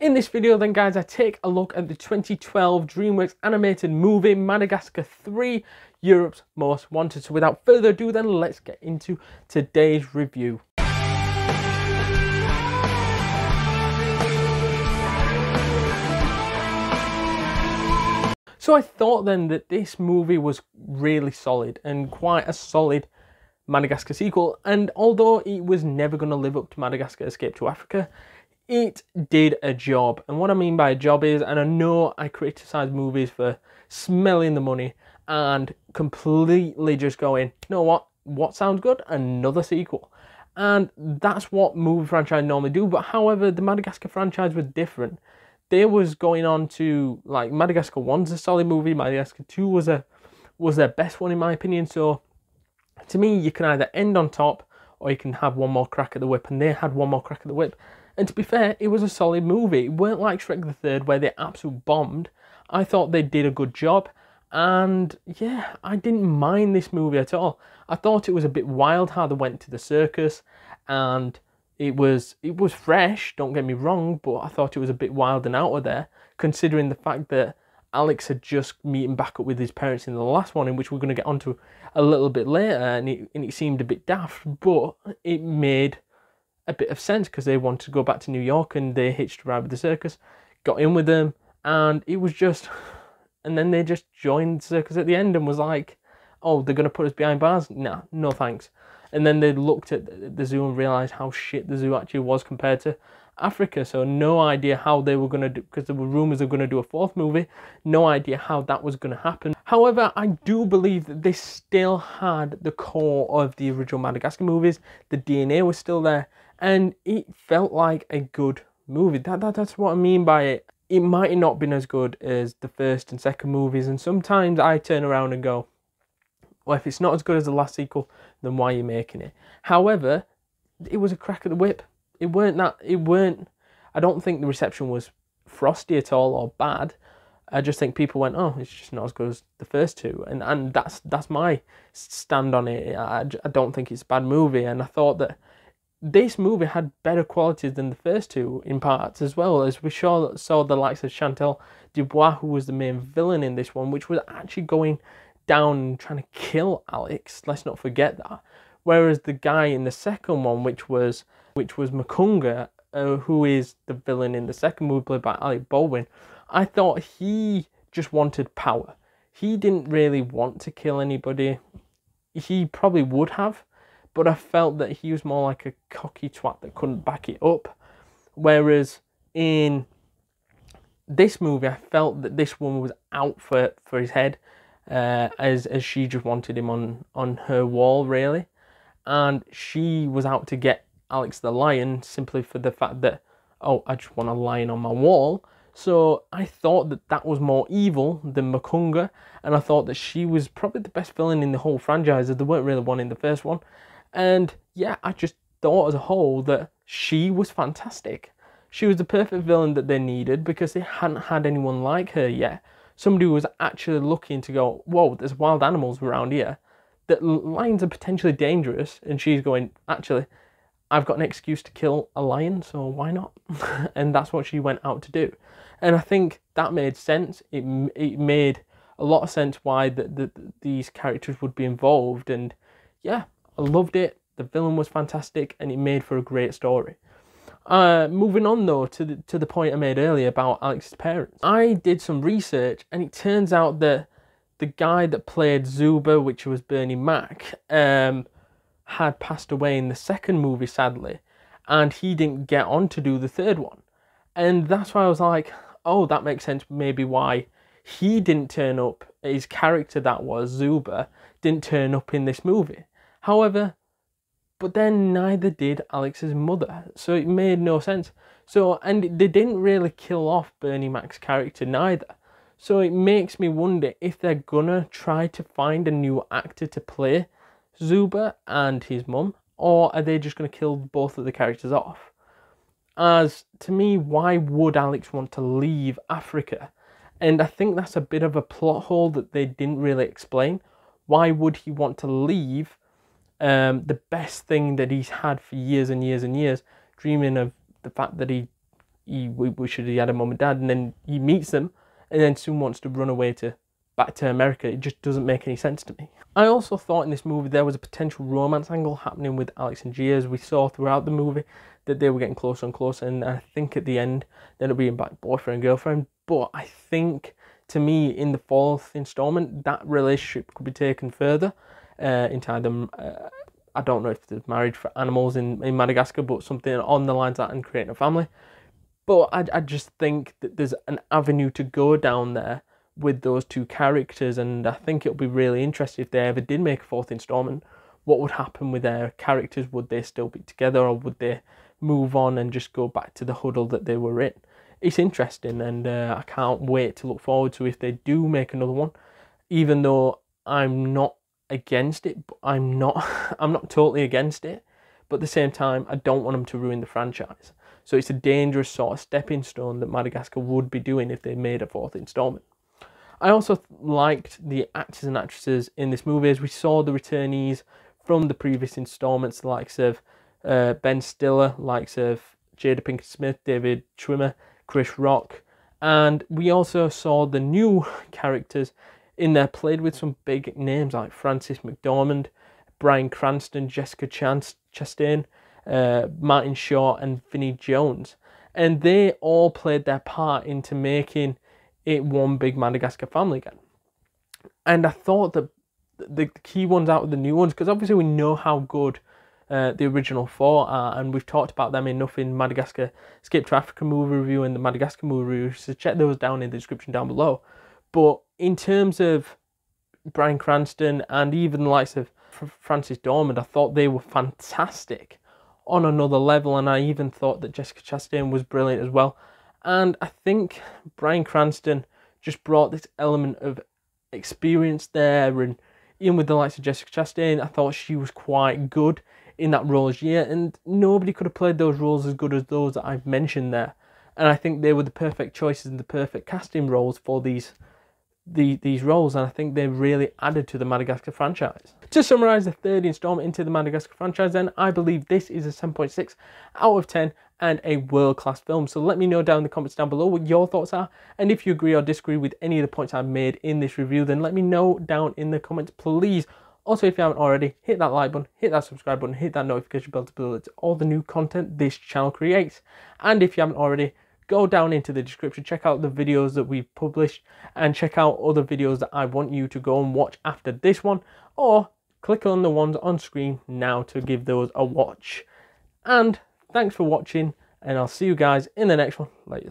In this video then guys, I take a look at the 2012 DreamWorks animated movie Madagascar 3, Europe's Most Wanted. So without further ado then, let's get into today's review. So I thought then that this movie was really solid and quite a solid Madagascar sequel, and although it was never going to live up to Madagascar Escape to Africa, it did a job. And what I mean by a job is, and I know I criticise movies for smelling the money and completely just going, you know what sounds good? Another sequel. And that's what movie franchise normally do. But however, the Madagascar franchise was different. They was going on to, like, Madagascar 1's a solid movie, Madagascar 2 was their best one in my opinion. So to me, you can either end on top or you can have one more crack at the whip, and they had one more crack at the whip. And to be fair, it was a solid movie. It weren't like Shrek the Third where they absolutely bombed. I thought they did a good job, and yeah, I didn't mind this movie at all. I thought it was a bit wild how they went to the circus, and it was fresh, don't get me wrong, but I thought it was a bit wild and out of there, considering the fact that Alex had just meeting back up with his parents in the last one, in which we're going to get onto a little bit later, and it seemed a bit daft, but it made a bit of sense because they wanted to go back to New York and they hitched a ride with the circus, got in with them, and it was just, and then they just joined the circus at the end and was like, oh, they're going to put us behind bars? Nah, no thanks. And then they looked at the zoo and realised how shit the zoo actually was compared to Africa. So no idea how they were going to do, because there were rumours they were going to do a fourth movie, no idea how that was going to happen. However, I do believe that they still had the core of the original Madagascar movies, the DNA was still there, and it felt like a good movie. That's what I mean by it. It might not have been as good as the first and second movies, and sometimes I turn around and go, well, if it's not as good as the last sequel, then why are you making it? However, it was a crack at the whip. I don't think the reception was frosty at all or bad. I just think people went, oh, it's just not as good as the first two. And that's my stand on it. I don't think it's a bad movie. And I thought that this movie had better qualities than the first two in parts, as well as we saw the likes of Chantal Dubois, who was the main villain in this one, which was actually going down and trying to kill Alex. Let's not forget that. Whereas the guy in the second one, which was Makunga, who is the villain in the second movie, played by Alec Baldwin, I thought he just wanted power. He didn't really want to kill anybody. He probably would have, but I felt that he was more like a cocky twat that couldn't back it up. Whereas in this movie, I felt that this woman was out for his head, as she just wanted him on her wall, really. And she was out to get Alex the lion simply for the fact that, oh, I just want a lion on my wall. So I thought that was more evil than Makunga, and I thought that she was probably the best villain in the whole franchise, as there weren't really one in the first one. And yeah, I just thought as a whole that she was fantastic. She was the perfect villain that they needed, because they hadn't had anyone like her yet. Somebody who was actually looking to go, whoa, there's wild animals around here, that lions are potentially dangerous, and she's going, actually, I've got an excuse to kill a lion, so why not? And that's what she went out to do. And I think that made sense. It made a lot of sense why these characters would be involved. And yeah, I loved it. The villain was fantastic, and it made for a great story. Moving on though to the point I made earlier about Alex's parents. I did some research, and it turns out that the guy that played Zuba, which was Bernie Mac, had passed away in the second movie, sadly, and he didn't get on to do the third one. And that's why I was like, oh, that makes sense, maybe why he didn't turn up, his character that was Zuba didn't turn up in this movie. However, but then neither did Alex's mother, so it made no sense. So, and they didn't really kill off Bernie Mac's character neither. So it makes me wonder if they're gonna try to find a new actor to play Zuba and his mum, or are they just going to kill both of the characters off? As to me, why would Alex want to leave Africa? And I think that's a bit of a plot hole that they didn't really explain. Why would he want to leave the best thing that he's had for years and years and years, dreaming of the fact that he he wishes he had a mum and dad, and then he meets them, and then soon wants to run away back to America. It just doesn't make any sense to me. I also thought in this movie there was a potential romance angle happening with Alex and Gia, as we saw throughout the movie that they were getting closer and closer, and I think at the end they'll be being back boyfriend and girlfriend. But I think, to me, in the 4th installment, that relationship could be taken further into them. I don't know if there's marriage for animals in Madagascar, but something on the lines of that, and creating a family. But I just think that there's an avenue to go down there with those two characters, and I think it'll be really interesting if they ever did make a 4th installment. What would happen with their characters? Would they still be together, or would they move on and just go back to the huddle that they were in? It's interesting, and I can't wait to look forward to if they do make another one. Even though I'm not against it, but I'm not totally against it. But at the same time, I don't want them to ruin the franchise. So it's a dangerous sort of stepping stone that Madagascar would be doing if they made a 4th installment. I also liked the actors and actresses in this movie, as we saw the returnees from the previous installments, the likes of Ben Stiller, likes of Jada Pinkett Smith, David Schwimmer, Chris Rock, and we also saw the new characters in there played with some big names like Frances McDormand, Bryan Cranston, Jessica Chastain, Martin Shaw, and Vinnie Jones, and they all played their part into making it one big Madagascar family again. And I thought that the key ones out of the new ones, because obviously we know how good the original 4 are, and we've talked about them enough in Madagascar Escape to Africa movie review and the Madagascar movie review, so check those down in the description down below. But in terms of Bryan Cranston and even the likes of Frances Dormand, I thought they were fantastic on another level, and I even thought that Jessica Chastain was brilliant as well. And I think Bryan Cranston just brought this element of experience there, and even with the likes of Jessica Chastain, I thought she was quite good in that role as Gia, and nobody could have played those roles as good as those that I've mentioned there. And I think they were the perfect choices and the perfect casting roles for these roles, and I think they really added to the Madagascar franchise. To summarise the 3rd installment into the Madagascar franchise, then, I believe this is a 7.6 out of 10 and a world-class film. So let me know down in the comments down below what your thoughts are, and if you agree or disagree with any of the points I've made in this review, then let me know down in the comments, please. Also, if you haven't already, hit that like button, hit that subscribe button, hit that notification bell to be alerted to all the new content this channel creates. And if you haven't already, go down into the description, check out the videos that we've published, and check out other videos that I want you to go and watch after this one, or click on the ones on screen now to give those a watch. And thanks for watching, and I'll see you guys in the next one. Later.